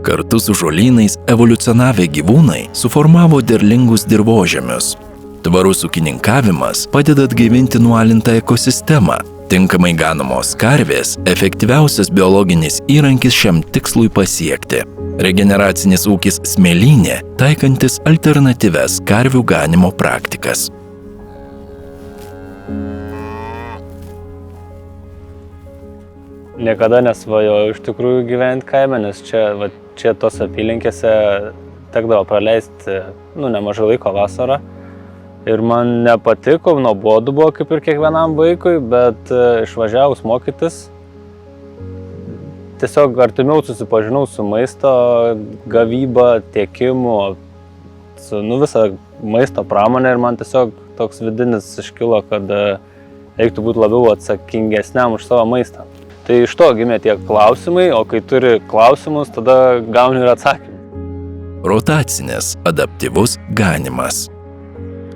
Kartu su žolynais evoliucionavę gyvūnai suformavo derlingus dirvožemius. Tvarus ūkininkavimas padeda atgaivinti nualintą ekosistemą. Tinkamai ganomos karvės – efektyviausias biologinis įrankis šiam tikslui pasiekti. Regeneracinis ūkis smėlyne, taikantis alternatyvias karvių ganimo praktikas. Niekada nesvajojau iš tikrųjų gyventi kaime, nes čia tos apylinkėse tekdavo praleisti nemažai laiko vasarą. Ir man nepatiko, nuobodu buvo kaip ir kiekvienam vaikui, bet išvažiavus mokytis, tiesiog artimiau susipažinau su maisto gavyba, tiekimu, su visą maisto pramonę ir man tiesiog toks vidinis iškilo, kad reiktų būti labiau atsakingesniam už savo maistą. Tai iš to gimė tie klausimai, o kai turi klausimus, tada gauni ir atsakymą. Rotacinis adaptyvus ganimas.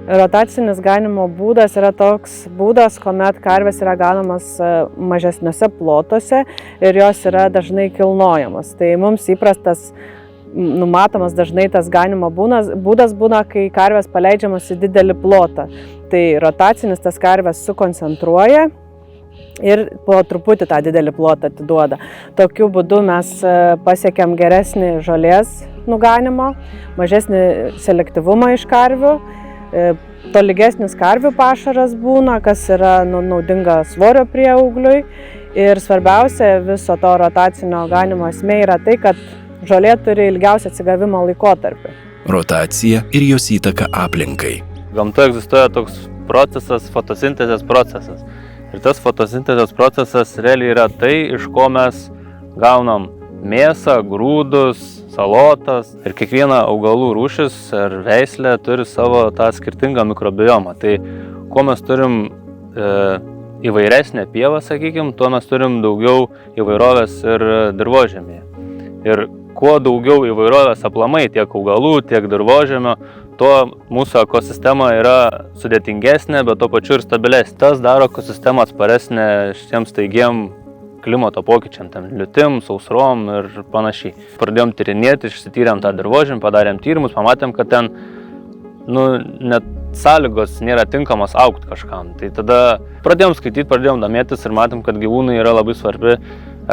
Rotacinis ganimo būdas yra toks būdas, kuomet karvės yra ganomas mažesniuose plotuose ir jos yra dažnai kilnojamos. Tai mums įprastas, numatomas dažnai tas ganimo būdas būna, kai karvės paleidžiamas į didelį plotą. Tai rotacinis tas karvės sukoncentruoja ir po truputį tą didelį plotą atiduoda. Tokiu būdu mes pasiekiam geresnį žolės nuganimo, mažesnį selektyvumą iš karvių. Tolygesnis karvių pašaras būna, kas yra naudinga svorio prieaugliui. Ir svarbiausia viso to rotacinio ganimo esmė yra tai, kad žolė turi ilgiausią atsigavimo laikotarpį. Rotacija ir jos įtaka aplinkai. Gamtoje egzistuoja toks procesas, fotosintezės procesas. Ir tas fotosintezės procesas realiai yra tai, iš ko mes gaunam mėsą, grūdus, salotas. Ir kiekviena augalų rūšis ar veislė turi savo tą skirtingą mikrobiomą. Tai kuo mes turim įvairesnę pievą, sakykim, tuo mes turim daugiau įvairovės ir dirvožemyje. Ir kuo daugiau įvairovės aplamai tiek augalų, tiek dirvožemio, tuo mūsų ekosistema yra sudėtingesnė, bet tuo pačiu ir stabilesnė. Tas daro ekosistemą atsparesnę šitiems staigiem klimato pokyčiam, liūtim, sausrom ir panašiai. Pradėjom tyrinėti, išsityrėm tą dirvožemį, padarėm tyrimus, pamatėm, kad ten net sąlygos nėra tinkamos augti kažkam. Tai tada pradėjom skaityti, pradėjom domėtis ir matėm, kad gyvūnai yra labai svarbi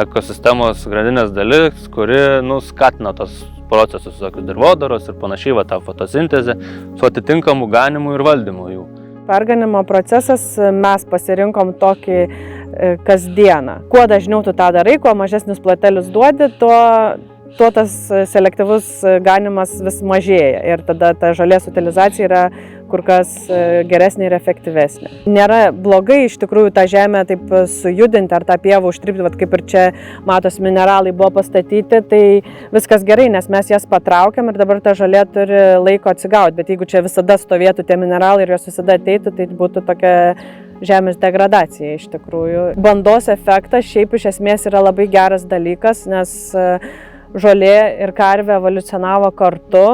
ekosistemos grandinės dalis, kuri skatina tos procesus, tokius dirvodaros ir panašiai, tą fotosintezę, su atitinkamu ganimu ir valdymu jų. Perganimo procesas mes pasirinkom tokį kasdieną. Kuo dažniau tu tą darai, kuo mažesnius platelius duodi, tuo tas selektyvus ganimas vis mažėja ir tada ta žolės utilizacija yra kur kas geresnė ir efektyvesnė. Nėra blogai iš tikrųjų tą žemę taip sujudinti ar tą pievą užtrypti, kaip ir čia matos mineralai buvo pastatyti, tai viskas gerai, nes mes jas patraukiam ir dabar ta žolė turi laiko atsigauti, bet jeigu čia visada stovėtų tie mineralai ir jos visada ateitų, tai būtų tokia žemės degradacija iš tikrųjų. Bandos efektas šiaip iš esmės yra labai geras dalykas, nes žolė ir karvė evoliucionavo kartu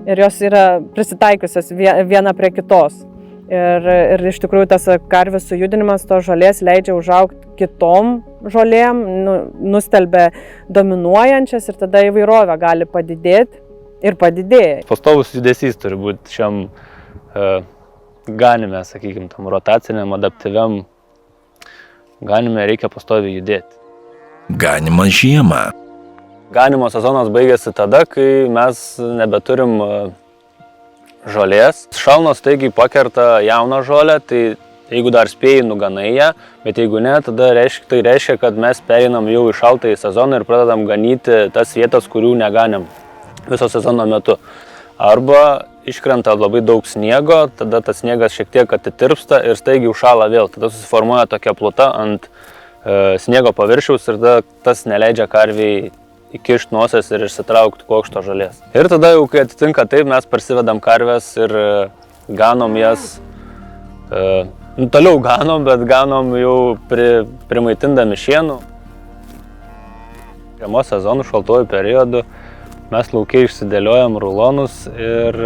ir jos yra prisitaikiusios viena prie kitos. Ir iš tikrųjų tas karvės sujudinimas to žolės leidžia užaugti kitom žolėm, nustelbia dominuojančias ir tada įvairovė gali padidėti ir padidėja. Pastovus judesys turi būti šiam ganime, sakykime, tam rotaciniam, adaptyviam ganime reikia pastoviai judėti. Ganimas žiemą. Ganimo sezonas baigėsi tada, kai mes nebeturim žolės. Šalnos staigiai pakerta jauną žolę, tai jeigu dar spėjai, nuganai ją, bet jeigu ne, tada tai reiškia, kad mes pereinam jau į šaltąjį sezoną ir pradedam ganyti tas vietas, kurių neganėm viso sezono metu. Arba iškrenta labai daug sniego, tada tas sniegas šiek tiek atitirpsta ir staigiai užšąla vėl. Tada susiformuoja tokia pluta ant sniego paviršiaus ir tada tas neleidžia karviai įkišti nosies ir išsitraukti kuokšto žolės. Ir tada jau, kai atitinka taip, mes parsivedam karves ir ganom jas, toliau ganom, bet ganom jau primaitindami šienu. Žiemos sezonų šaltuoju periodu mes lauke išsidėliojam rulonus ir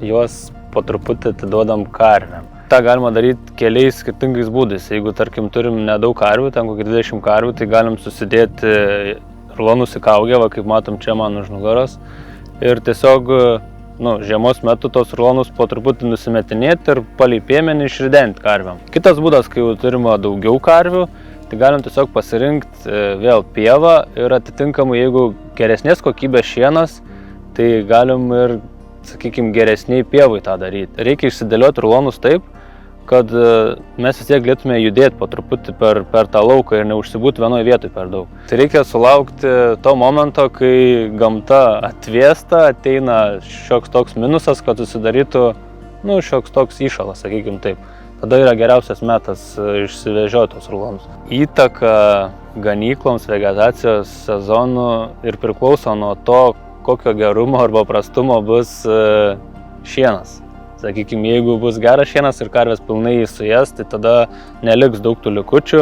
juos po truputį atiduodam karvėm. Ta galima daryti keliais skirtingais būdais. Jeigu, tarkim, turim nedaug karvių, ten kokį 20 karvių, tai galim susidėti rulonus įkaugė, va, kaip matom čia man už nugaros. Ir tiesiog žiemos metu tos rulonus po truputį nusimetinėti ir palei piemenį išridenti karviam. Kitas būdas, kai jau turime daugiau karvių, tai galim tiesiog pasirinkti vėl pievą ir atitinkamai, jeigu geresnės kokybės šienas, tai galim ir, sakykime, geresniai pievai tą daryti. Reikia išsidėlioti rulonus taip, kad mes vis tiek galėtume judėti po truputį per tą lauką ir neužsibūti vienoje vietoje per daug. Tai reikia sulaukti to momento, kai gamta atvėsta, ateina šioks toks minusas, kad susidarytų šioks toks įšalas, sakykime taip. Tada yra geriausias metas išsivežioti tos rulonus. Įtaka ganykloms, vegetacijos sezonų ir priklauso nuo to, kokio gerumo arba prastumo bus šienas. Sakykime, jeigu bus geras šienas ir karvės pilnai suės, tai tada neliks daug tų likučių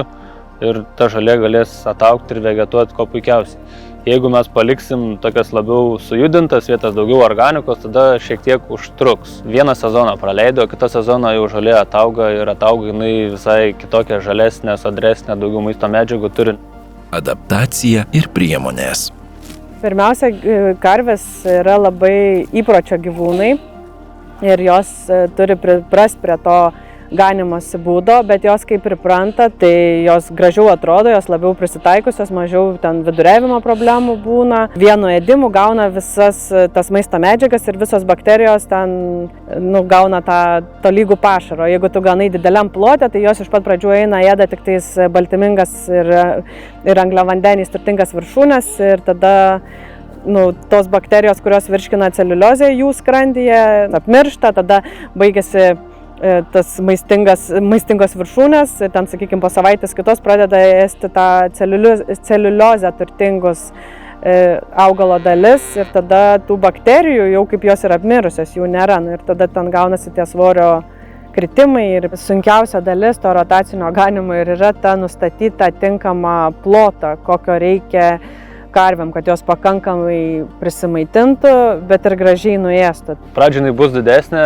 ir ta žolė galės ataugti ir vegetuoti kuo puikiausiai. Jeigu mes paliksim tokias labiau sujudintas vietas, daugiau organikos, tada šiek tiek užtruks. Vieną sezoną praleido, kitą sezoną jau žolė atauga ir atauga jinai visai kitokia, žalesnė, sodresnė, daugiau maisto medžiagų turi. Adaptacija ir priemonės. Pirmiausia, karvės yra labai įpročio gyvūnai ir jos turi priprasti prie to ganimosi būdo, bet jos kaip pripranta, tai jos gražiau atrodo, jos labiau prisitaikusios, mažiau ten viduriavimo problemų būna. Vienu ėdimu gauna visas tas maisto medžiagas ir visos bakterijos ten gauna tą tolygų pašaro. Jeigu tu ganai dideliam plote, tai jos iš pat pradžių eina, ėda tik tais baltymingas ir angliavandeniais turtingas viršūnes ir tada tos bakterijos, kurios virškina celiuliozę jų skrandyje, apmiršta, tada baigėsi tas maistingos viršūnės, ten, sakykime, po savaitės kitos pradeda ėsti tą celiuliozę turtingus augalo dalis ir tada tų bakterijų, jau kaip jos yra apmirusios, jų nėra. Ir tada ten gaunasi tie svorio kritimai ir sunkiausia dalis to rotacinio ganimo ir yra ta nustatyta tinkama plotą, kokio reikia karvėm, kad jos pakankamai prisimaitintų, bet ir gražiai nuėstų. Pradžiai jinai bus didesnė,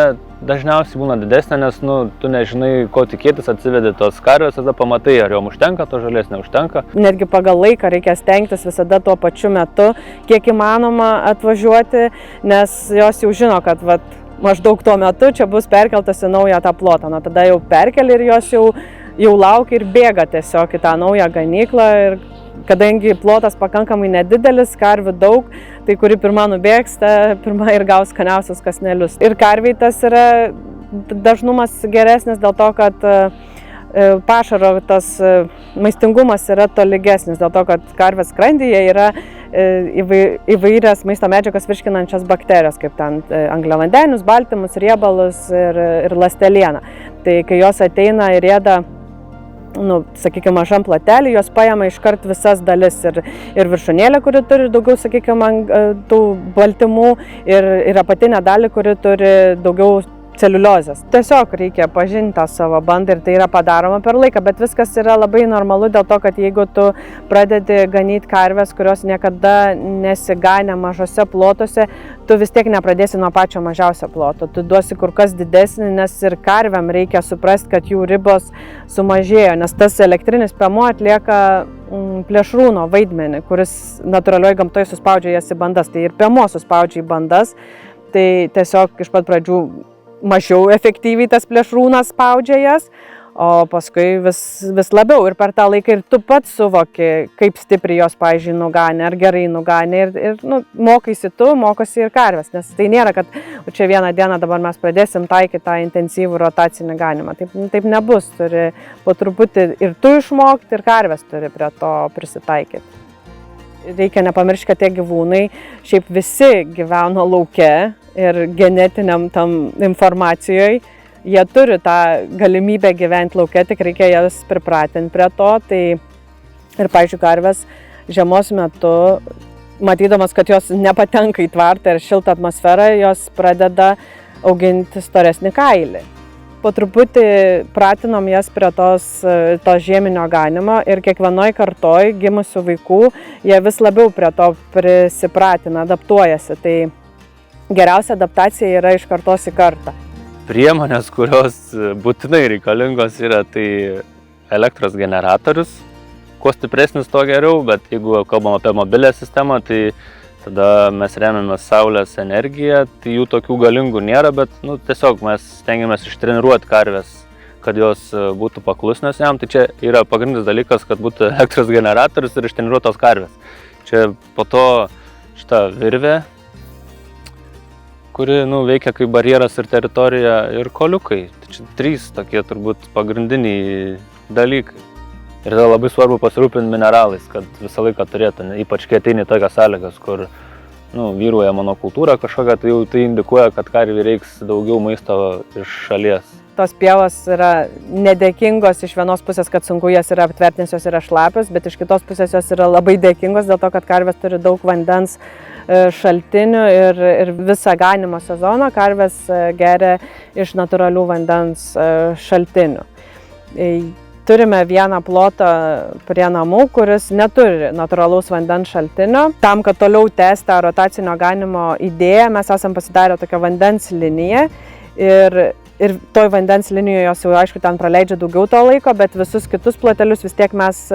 dažniausiai būna didesnė, nes tu nežinai, ko tikėtis, atsivedi tos karvės, tada pamatai, ar jom užtenka, to žolės neužtenka. Netgi pagal laiką reikia stengtis visada tuo pačiu metu, kiek įmanoma atvažiuoti, nes jos jau žino, kad maždaug tuo metu čia bus perkeltas į naują tą plotą. Tada jau perkeli ir jos jau laukia ir bėga tiesiog į tą naują ganyklą. Ir kadangi plotas pakankamai nedidelis, karvių daug, tai kuri pirma nubėgsta, pirma ir gaus skaniausius kąsnelius. Ir karviai tas yra dažnumas geresnis dėl to, kad pašaro tas maistingumas yra tolygesnis, dėl to, kad karvės skrandyje yra įvairias maisto medžiagas virškinančias bakterijos, kaip ten angliavandenius, baltymus, riebalus ir ląstelieną. Tai kai jos ateina ir ėda sakykime, mažam platelį, jos paima iškart visas dalis ir viršūnėlę, kuri turi daugiau, sakykime, tų baltymų ir apatinę dalį, kuri turi daugiau celiuliozės. Tiesiog reikia pažinti tą savo bandą ir tai yra padaroma per laiką, bet viskas yra labai normalu dėl to, kad jeigu tu pradedi ganyti karvės, kurios niekada nesiganė mažose plotuose, tu vis tiek nepradėsi nuo pačio mažiausio ploto. Tu duosi kur kas didesnį, nes ir karviam reikia suprasti, kad jų ribos sumažėjo, nes tas elektrinis piemuo atlieka plėšrūno vaidmenį, kuris natūralioje gamtoje suspaudžia jas į bandas. Tai ir piemuo suspaudžia į bandas, tai tiesiog iš pat pradžių mažiau efektyviai tas plėšrūnas spaudžia jas, o paskui vis labiau ir per tą laiką ir tu pats suvoki, kaip stipriai jos, pavyzdžiui, nuganė, ar gerai nuganė ir mokaisi tu, mokosi ir karvės, nes tai nėra, kad čia vieną dieną dabar mes pradėsim taikyti tą intensyvų rotacinį ganimą. Taip nebus, turi po truputį ir tu išmokti, ir karvės turi prie to prisitaikyti. Reikia nepamiršti, kad tie gyvūnai šiaip visi gyveno lauke ir genetiniam tam informacijoje. Jie turi tą galimybę gyventi lauke, tik reikia jas pripratinti prie to. Tai ir, pavyzdžiui, karvės žiemos metu, matydamas, kad jos nepatenka į tvartą ir šiltą atmosferą, jos pradeda auginti storesnį kailį. Po truputį pratinom jas prie to žieminio ganimo ir kiekvienoj kartoj gimusių vaikų jie vis labiau prie to prisipratina, adaptuojasi. Tai geriausia adaptacija yra iš kartos į kartą. Priemonės, kurios būtinai reikalingos yra, tai elektros generatorius, kuo stipresnis, tuo geriau, bet jeigu kalbam apie mobilę sistemą, tai tada mes remiamės saulės energiją, tai jų tokių galingų nėra, bet tiesiog mes stengiamės ištreniruoti karves, kad jos būtų paklusnios jam. Tai čia yra pagrindinis dalykas, kad būtų elektros generatorius ir ištreniruotos karvės. Čia po to šita virvė, kuri veikia kaip barjeras ir teritorija, ir koliukai. Tai čia 3 tokie turbūt pagrindiniai dalykai. Ir tada labai svarbu pasirūpinti mineralais, kad visą laiką turėtų, ypač kai ateini tokias sąlygas, kur vyruoja monokultūra kažkokia, tai jau tai indikuoja, kad karvei reiks daugiau maisto iš šalies. Tos pievos yra nedėkingos iš vienos pusės, kad sunku jas yra aptverti, nes jos yra šlapios, bet iš kitos pusės jos yra labai dėkingos dėl to, kad karvės turi daug vandens šaltinių ir visą ganimo sezoną karvės geria iš natūralių vandens šaltinių. Turime vieną plotą prie namų, kuris neturi natūralaus vandens šaltinio. Tam, kad toliau tęsti rotacinio ganimo idėją, mes esam pasidarę tokią vandens liniją ir toj vandens linijoje jos jau, aišku, ten praleidžia daugiau to laiko, bet visus kitus plotelius vis tiek mes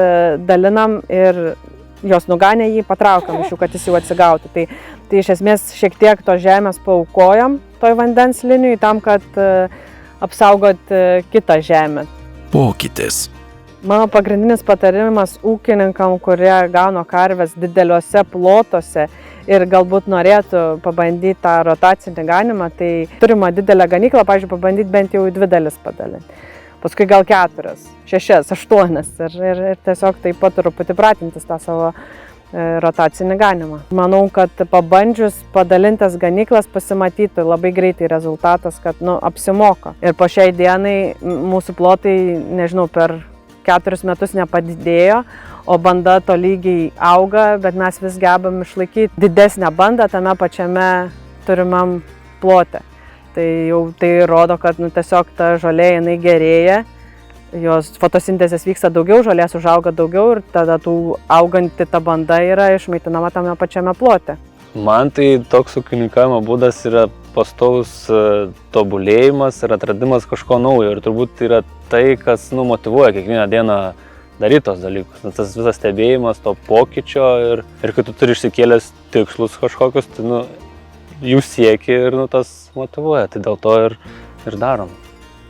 dalinam ir jos nuganę jį patraukam iš jų, kad jis jau atsigautų. Tai iš esmės šiek tiek to žemės paaukojam toj vandens linijai tam, kad apsaugot kitą žemę. Pokytis. Mano pagrindinis patarimas ūkininkam, kurie gano karves dideliuose plotuose ir galbūt norėtų pabandyti tą rotacinį ganimą, tai turima didelę ganyklą, pavyzdžiui, pabandyti bent jau į 2 dalis padalinti. Paskui gal 4, 6, 8 ir tiesiog taip pat truputį pratintis tą savo rotacinį ganimą. Manau, kad pabandžius padalintas ganyklas pasimatytų labai greitai rezultatas, kad apsimoka. Ir po šiai dienai mūsų plotai, nežinau, per 4 metus nepadidėjo, o banda tolygiai auga, bet mes vis gebam išlaikyti didesnę bandą tame pačiame turimam plote. Tai jau tai rodo, kad tiesiog ta žolė jinai gerėja. Jos fotosintezės vyksta daugiau, žolės užauga daugiau ir tada tų auganti ta banda yra išmaitinama tame pačiame plote. Man tai toks ūkininkavimo būdas yra pastovus tobulėjimas ir atradimas kažko naujo. Ir turbūt yra tai, kas motyvuoja kiekvieną dieną daryti tos dalykus. Nes tas visas stebėjimas to pokyčio ir kai tu turi išsikėlęs tikslus kažkokius, tai jų sieki ir tas motyvuoja. Tai dėl to ir darom.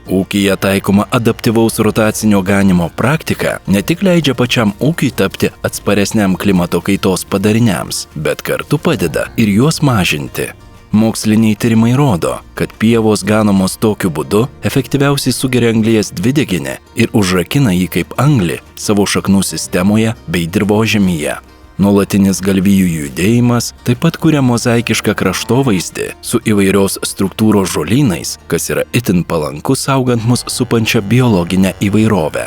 Ūkyje taikoma adaptyvaus rotacinio ganimo praktika ne tik leidžia pačiam ūkiui tapti atsparesniam klimato kaitos padariniams, bet kartu padeda ir juos mažinti. Moksliniai tyrimai rodo, kad pievos ganomos tokiu būdu efektyviausiai sugeria anglies dvideginį ir užrakina jį kaip anglį savo šaknų sistemoje bei dirvožemyje. Nuolatinis galvijų judėjimas taip pat kuria mozaikišką kraštovaizdį su įvairios struktūros žolynais, kas yra itin palanku saugant mus supančią biologinę įvairovę.